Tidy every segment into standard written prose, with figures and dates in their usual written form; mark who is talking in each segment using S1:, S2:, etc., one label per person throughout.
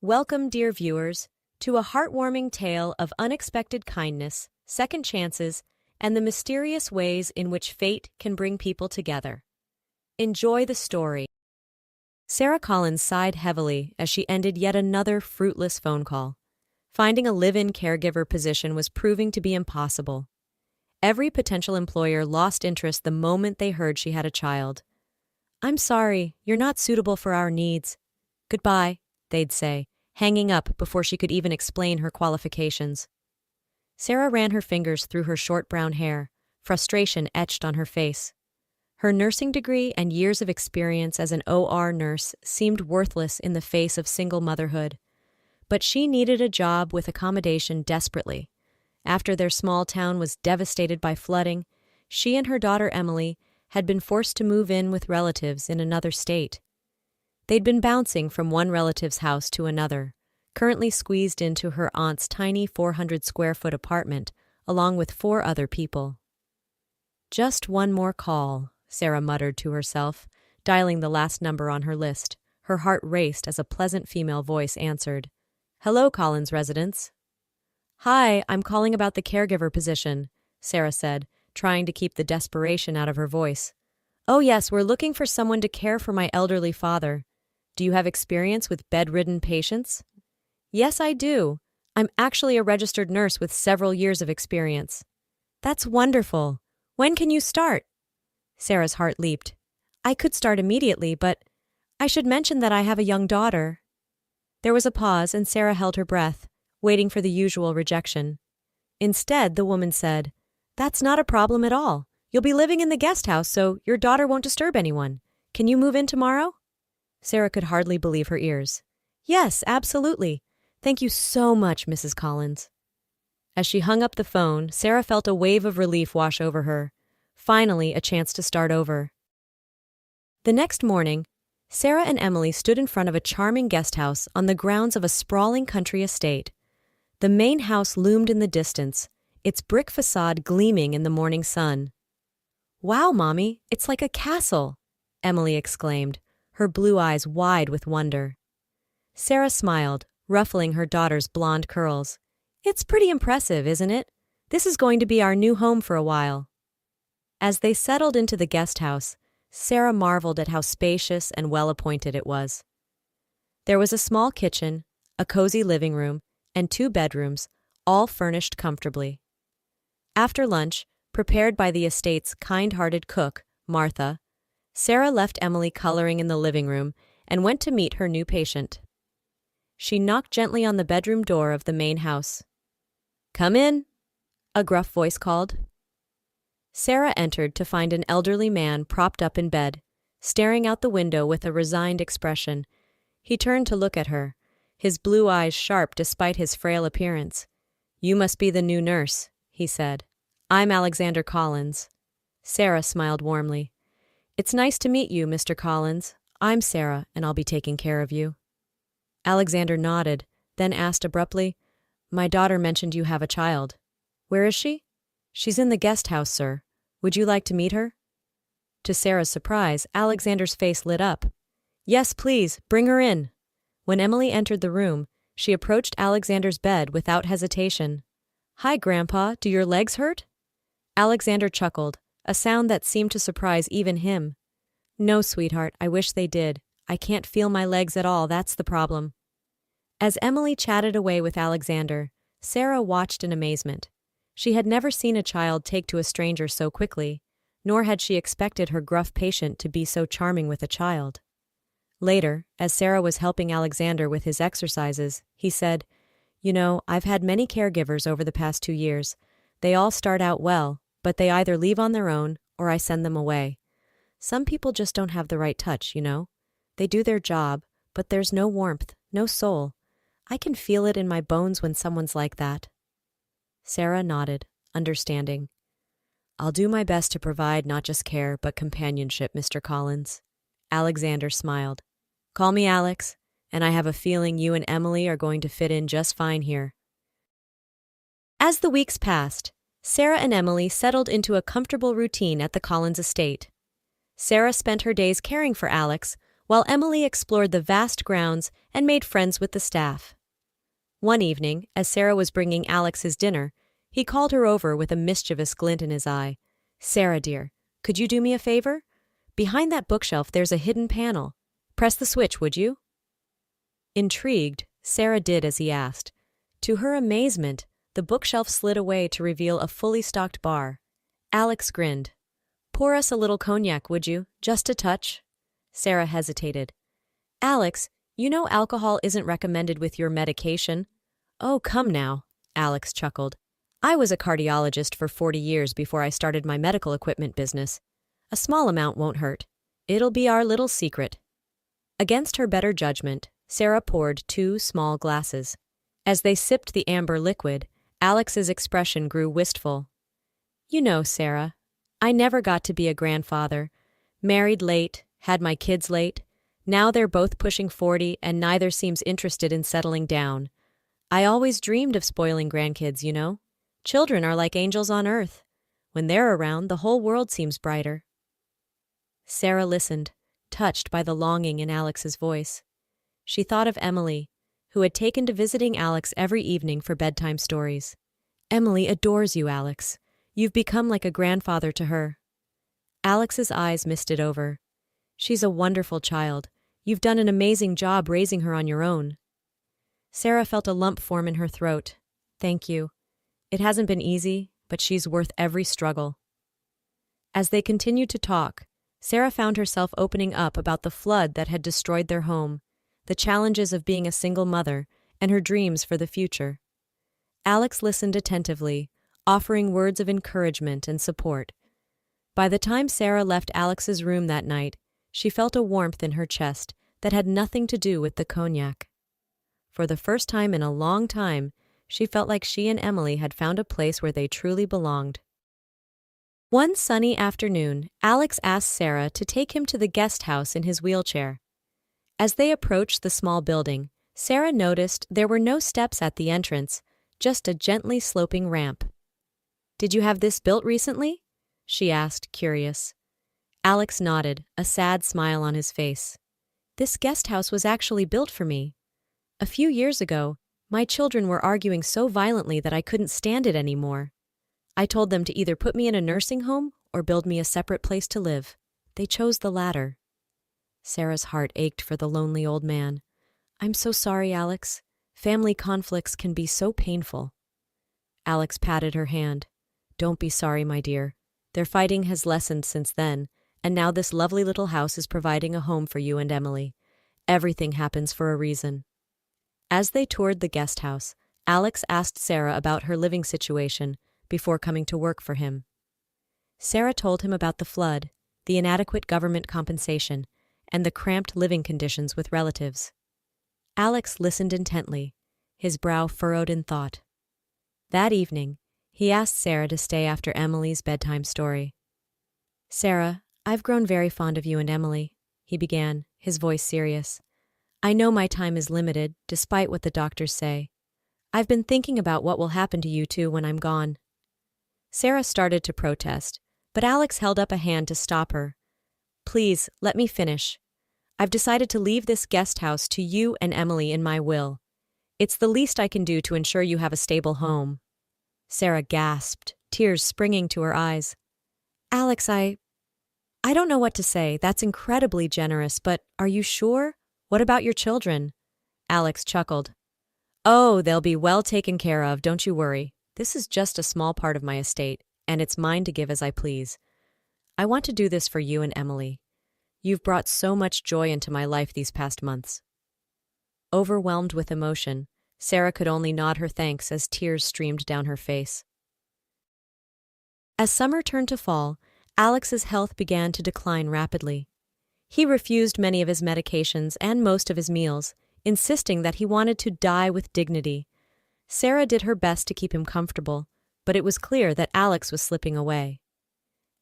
S1: Welcome, dear viewers, to a heartwarming tale of unexpected kindness, second chances, and the mysterious ways in which fate can bring people together. Enjoy the story. Sarah Collins sighed heavily as she ended yet another fruitless phone call. Finding a live-in caregiver position was proving to be impossible. Every potential employer lost interest the moment they heard she had a child. "I'm sorry, you're not suitable for our needs. Goodbye," they'd say, hanging up before she could even explain her qualifications. Sarah ran her fingers through her short brown hair, frustration etched on her face. Her nursing degree and years of experience as an OR nurse seemed worthless in the face of single motherhood. But she needed a job with accommodation desperately. After their small town was devastated by flooding, she and her daughter Emily had been forced to move in with relatives in another state. They'd been bouncing from one relative's house to another, currently squeezed into her aunt's tiny 400-square-foot apartment, along with 4 other people. "Just one more call," Sarah muttered to herself, dialing the last number on her list. Her heart raced as a pleasant female voice answered. "Hello, Collins residence." "Hi, I'm calling about the caregiver position," Sarah said, trying to keep the desperation out of her voice. "Oh yes, we're looking for someone to care for my elderly father. Do you have experience with bedridden patients?" "Yes, I do. I'm actually a registered nurse with several years of experience." "That's wonderful. When can you start?" Sarah's heart leaped. "I could start immediately, but I should mention that I have a young daughter." There was a pause, and Sarah held her breath, waiting for the usual rejection. Instead, the woman said, "That's not a problem at all. You'll be living in the guest house, so your daughter won't disturb anyone. Can you move in tomorrow?" Sarah could hardly believe her ears. "Yes, absolutely. Thank you so much, Mrs. Collins." As she hung up the phone, Sarah felt a wave of relief wash over her. Finally, a chance to start over. The next morning, Sarah and Emily stood in front of a charming guest house on the grounds of a sprawling country estate. The main house loomed in the distance, its brick facade gleaming in the morning sun. "Wow, Mommy, it's like a castle," Emily exclaimed, her blue eyes wide with wonder. Sarah smiled, ruffling her daughter's blonde curls. "It's pretty impressive, isn't it? This is going to be our new home for a while." As they settled into the guest house, Sarah marveled at how spacious and well-appointed it was. There was a small kitchen, a cozy living room, and 2 bedrooms, all furnished comfortably. After lunch, prepared by the estate's kind-hearted cook, Martha, Sarah left Emily coloring in the living room and went to meet her new patient. She knocked gently on the bedroom door of the main house. "Come in," a gruff voice called. Sarah entered to find an elderly man propped up in bed, staring out the window with a resigned expression. He turned to look at her, his blue eyes sharp despite his frail appearance. "You must be the new nurse," he said. "I'm Alexander Collins." Sarah smiled warmly. "It's nice to meet you, Mr. Collins. I'm Sarah, and I'll be taking care of you." Alexander nodded, then asked abruptly, "My daughter mentioned you have a child. Where is she?" "She's in the guest house, sir. Would you like to meet her?" To Sarah's surprise, Alexander's face lit up. "Yes, please, bring her in." When Emily entered the room, she approached Alexander's bed without hesitation. "Hi, Grandpa, do your legs hurt?" Alexander chuckled, a sound that seemed to surprise even him. "No, sweetheart, I wish they did. I can't feel my legs at all, that's the problem." As Emily chatted away with Alexander, Sarah watched in amazement. She had never seen a child take to a stranger so quickly, nor had she expected her gruff patient to be so charming with a child. Later, as Sarah was helping Alexander with his exercises, he said, "You know, I've had many caregivers over the past 2 years. They all start out well, but they either leave on their own or I send them away. Some people just don't have the right touch, you know. They do their job, but there's no warmth, no soul. I can feel it in my bones when someone's like that." Sarah nodded, understanding. "I'll do my best to provide not just care, but companionship, Mr. Collins." Alexander smiled. "Call me Alex, and I have a feeling you and Emily are going to fit in just fine here." As the weeks passed, Sarah and Emily settled into a comfortable routine at the Collins estate. Sarah spent her days caring for Alex, while Emily explored the vast grounds and made friends with the staff. One evening, as Sarah was bringing Alex his dinner, he called her over with a mischievous glint in his eye. "Sarah, dear, could you do me a favor? Behind that bookshelf there's a hidden panel. Press the switch, would you?" Intrigued, Sarah did as he asked. To her amazement, the bookshelf slid away to reveal a fully stocked bar. Alex grinned. "Pour us a little cognac, would you? Just a touch." Sarah hesitated. "Alex, you know alcohol isn't recommended with your medication." "Oh, come now," Alex chuckled. "I was a cardiologist for 40 years before I started my medical equipment business. A small amount won't hurt. It'll be our little secret." Against her better judgment, Sarah poured 2 small glasses. As they sipped the amber liquid, Alex's expression grew wistful. "You know, Sarah, I never got to be a grandfather. Married late, had my kids late. Now they're both pushing 40 and neither seems interested in settling down. I always dreamed of spoiling grandkids, you know. Children are like angels on earth. When they're around, the whole world seems brighter." Sarah listened, touched by the longing in Alex's voice. She thought of Emily, who had taken to visiting Alex every evening for bedtime stories. "Emily adores you, Alex. You've become like a grandfather to her." Alex's eyes misted over. "She's a wonderful child. You've done an amazing job raising her on your own." Sarah felt a lump form in her throat. "Thank you. It hasn't been easy, but she's worth every struggle." As they continued to talk, Sarah found herself opening up about the flood that had destroyed their home, the challenges of being a single mother, and her dreams for the future. Alex listened attentively, offering words of encouragement and support. By the time Sarah left Alex's room that night, she felt a warmth in her chest that had nothing to do with the cognac. For the first time in a long time, she felt like she and Emily had found a place where they truly belonged. One sunny afternoon, Alex asked Sarah to take him to the guest house in his wheelchair. As they approached the small building, Sarah noticed there were no steps at the entrance, just a gently sloping ramp. "Did you have this built recently?" she asked, curious. Alex nodded, a sad smile on his face. "This guest house was actually built for me. A few years ago, my children were arguing so violently that I couldn't stand it anymore. I told them to either put me in a nursing home or build me a separate place to live. They chose the latter." Sarah's heart ached for the lonely old man. "I'm so sorry, Alex. Family conflicts can be so painful." Alex patted her hand. "Don't be sorry, my dear. Their fighting has lessened since then, and now this lovely little house is providing a home for you and Emily. Everything happens for a reason." As they toured the guest house, Alex asked Sarah about her living situation before coming to work for him. Sarah told him about the flood, the inadequate government compensation, and the cramped living conditions with relatives. Alex listened intently, his brow furrowed in thought. That evening, he asked Sarah to stay after Emily's bedtime story. "Sarah, I've grown very fond of you and Emily," he began, his voice serious. "I know my time is limited, despite what the doctors say. I've been thinking about what will happen to you two when I'm gone." Sarah started to protest, but Alex held up a hand to stop her. "Please, let me finish. I've decided to leave this guest house to you and Emily in my will. It's the least I can do to ensure you have a stable home." Sarah gasped, tears springing to her eyes. "Alex, I don't know what to say. That's incredibly generous, but are you sure? What about your children?" Alex chuckled. "Oh, they'll be well taken care of, don't you worry. This is just a small part of my estate, and it's mine to give as I please. I want to do this for you and Emily. You've brought so much joy into my life these past months." Overwhelmed with emotion, Sarah could only nod her thanks as tears streamed down her face. As summer turned to fall, Alex's health began to decline rapidly. He refused many of his medications and most of his meals, insisting that he wanted to die with dignity. Sarah did her best to keep him comfortable, but it was clear that Alex was slipping away.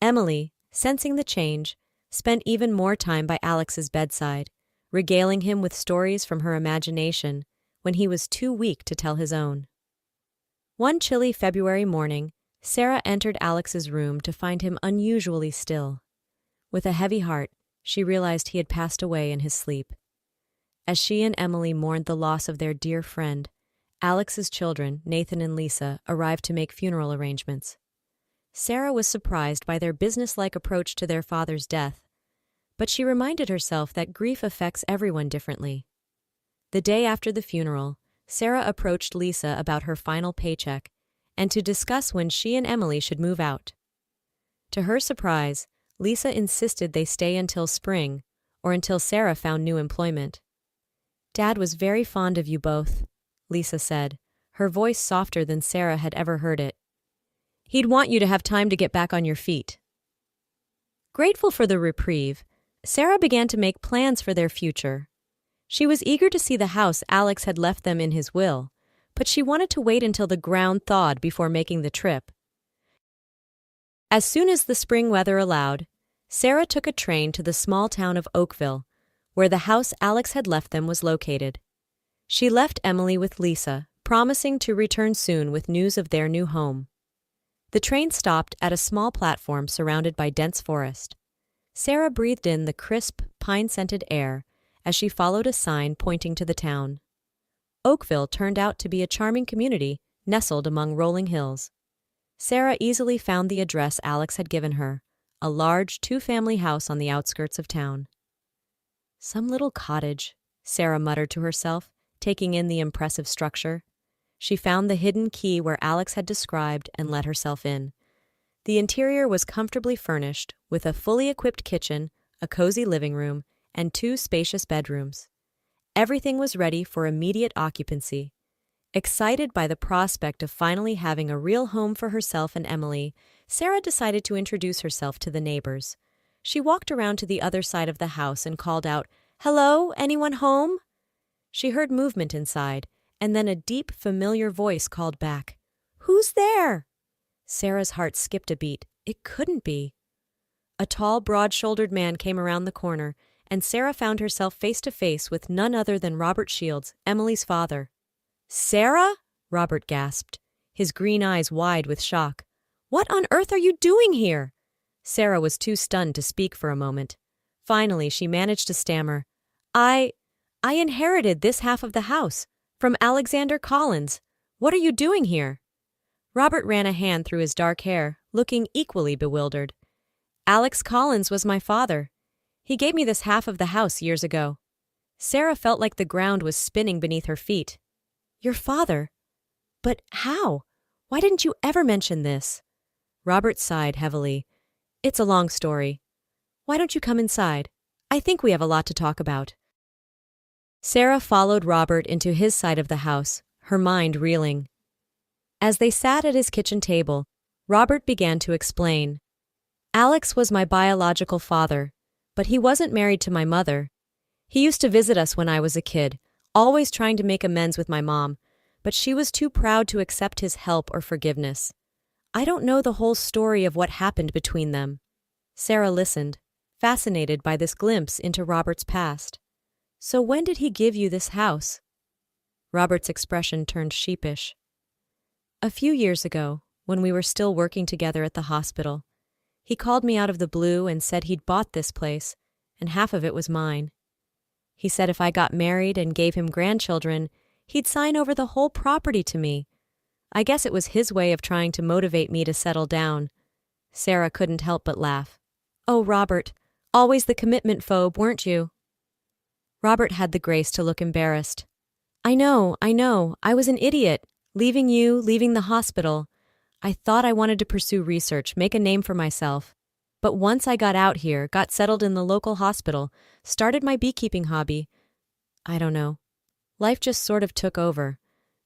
S1: Emily, sensing the change, spent even more time by Alex's bedside, regaling him with stories from her imagination when he was too weak to tell his own. One chilly February morning, Sarah entered Alex's room to find him unusually still. With a heavy heart, she realized he had passed away in his sleep. As she and Emily mourned the loss of their dear friend, Alex's children, Nathan and Lisa, arrived to make funeral arrangements. Sarah was surprised by their businesslike approach to their father's death, but she reminded herself that grief affects everyone differently. The day after the funeral, Sarah approached Lisa about her final paycheck and to discuss when she and Emily should move out. To her surprise, Lisa insisted they stay until spring or until Sarah found new employment. "Dad was very fond of you both," Lisa said, her voice softer than Sarah had ever heard it. "He'd want you to have time to get back on your feet." Grateful for the reprieve, Sarah began to make plans for their future. She was eager to see the house Alex had left them in his will, but she wanted to wait until the ground thawed before making the trip. As soon as the spring weather allowed, Sarah took a train to the small town of Oakville, where the house Alex had left them was located. She left Emily with Lisa, promising to return soon with news of their new home. The train stopped at a small platform surrounded by dense forest. Sarah breathed in the crisp, pine-scented air as she followed a sign pointing to the town. Oakville turned out to be a charming community nestled among rolling hills. Sarah easily found the address Alex had given her, a large two-family house on the outskirts of town. "Some little cottage," Sarah muttered to herself, taking in the impressive structure. She found the hidden key where Alex had described and let herself in. The interior was comfortably furnished, with a fully equipped kitchen, a cozy living room, and 2 spacious bedrooms. Everything was ready for immediate occupancy. Excited by the prospect of finally having a real home for herself and Emily, Sarah decided to introduce herself to the neighbors. She walked around to the other side of the house and called out, "Hello, anyone home?" She heard movement inside, and then a deep, familiar voice called back, "Who's there?" Sarah's heart skipped a beat. It couldn't be. A tall, broad-shouldered man came around the corner, and Sarah found herself face to face with none other than Robert Shields, Emily's father. "Sarah?" Robert gasped, his green eyes wide with shock. "What on earth are you doing here?" Sarah was too stunned to speak for a moment. Finally, she managed to stammer, I inherited this half of the house, from Alexander Collins. What are you doing here?" Robert ran a hand through his dark hair, looking equally bewildered. "Alex Collins was my father. He gave me this half of the house years ago." Sarah felt like the ground was spinning beneath her feet. "Your father? But how? Why didn't you ever mention this?" Robert sighed heavily. "It's a long story. Why don't you come inside? I think we have a lot to talk about." Sarah followed Robert into his side of the house, her mind reeling. As they sat at his kitchen table, Robert began to explain. "Alex was my biological father, but he wasn't married to my mother. He used to visit us when I was a kid, always trying to make amends with my mom, but she was too proud to accept his help or forgiveness. I don't know the whole story of what happened between them." Sarah listened, fascinated by this glimpse into Robert's past. "So when did he give you this house?" Robert's expression turned sheepish. "A few years ago, when we were still working together at the hospital. He called me out of the blue and said he'd bought this place, and half of it was mine. He said if I got married and gave him grandchildren, he'd sign over the whole property to me. I guess it was his way of trying to motivate me to settle down." Sarah couldn't help but laugh. "Oh, Robert, always the commitment phobe, weren't you?" Robert had the grace to look embarrassed. I know, I was an idiot, leaving you, leaving the hospital. I thought I wanted to pursue research, make a name for myself. But once I got out here, got settled in the local hospital, started my beekeeping hobby, I don't know. Life just sort of took over.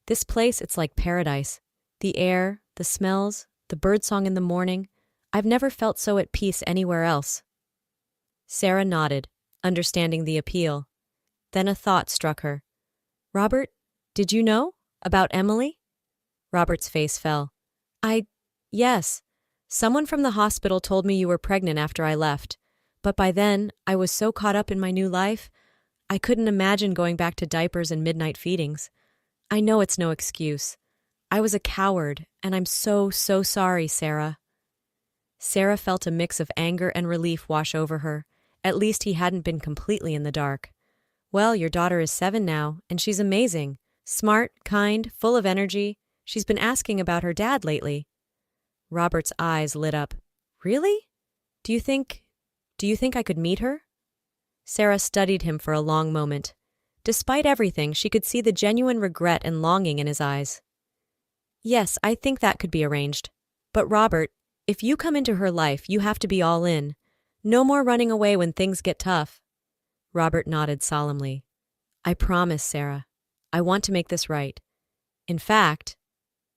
S1: This place, it's like paradise. The air, the smells, the birdsong in the morning. I've never felt so at peace anywhere else." Sarah nodded, understanding the appeal. Then a thought struck her. "Robert, did you know? About Emily?" Robert's face fell. Yes. Someone from the hospital told me you were pregnant after I left. But by then, I was so caught up in my new life, I couldn't imagine going back to diapers and midnight feedings. I know it's no excuse. I was a coward, and I'm so sorry, Sarah." Sarah felt a mix of anger and relief wash over her, At least he hadn't been completely in the dark. Well, your daughter is 7 now, and she's amazing. Smart, kind, full of energy. She's been asking about her dad lately. Robert's eyes lit up. Really? Do you think I could meet her? Sarah studied him for a long moment. Despite everything, she could see the genuine regret and longing in his eyes. Yes, I think that could be arranged. But Robert, if you come into her life, you have to be all in. No more running away when things get tough. Robert nodded solemnly. I promise, Sarah. I want to make this right. In fact,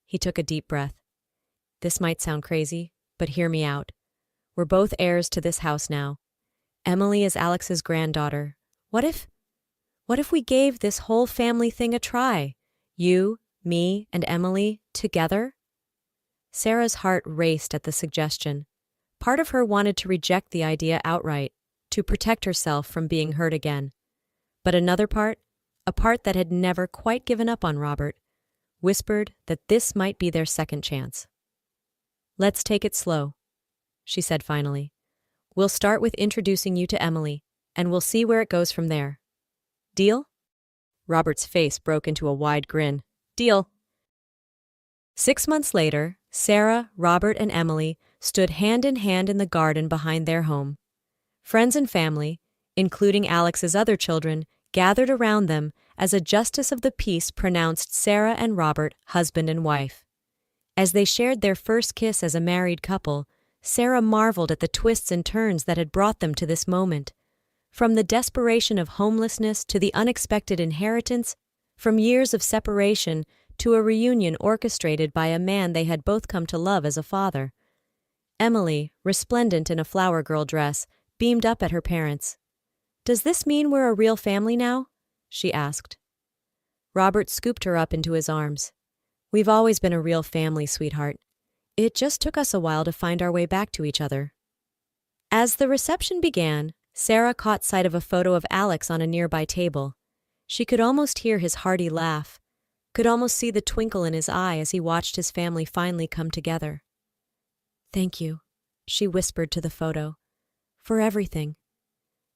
S1: he took a deep breath. This might sound crazy, but hear me out. We're both heirs to this house now. Emily is Alex's granddaughter. What if we gave this whole family thing a try? You, me, and Emily together? Sarah's heart raced at the suggestion. Part of her wanted to reject the idea outright, to protect herself from being hurt again. But another part, a part that had never quite given up on Robert, whispered that this might be their second chance. Let's take it slow, she said finally. We'll start with introducing you to Emily, and we'll see where it goes from there. Deal? Robert's face broke into a wide grin. Deal. 6 months later, Sarah, Robert, and Emily stood hand in hand in the garden behind their home. Friends and family, including Alex's other children, gathered around them as a justice of the peace pronounced Sarah and Robert husband and wife. As they shared their first kiss as a married couple, Sarah marveled at the twists and turns that had brought them to this moment. From the desperation of homelessness to the unexpected inheritance, from years of separation to a reunion orchestrated by a man they had both come to love as a father. Emily, resplendent in a flower girl dress, beamed up at her parents. Does this mean we're a real family now? She asked. Robert scooped her up into his arms. We've always been a real family, sweetheart. It just took us a while to find our way back to each other. As the reception began, Sarah caught sight of a photo of Alex on a nearby table. She could almost hear his hearty laugh, could almost see the twinkle in his eye as he watched his family finally come together. Thank you, she whispered to the photo, for everything.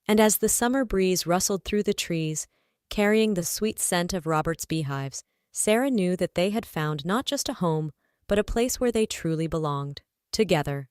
S1: And as the summer breeze rustled through the trees, carrying the sweet scent of Robert's beehives, Sarah knew that they had found not just a home, but a place where they truly belonged, together.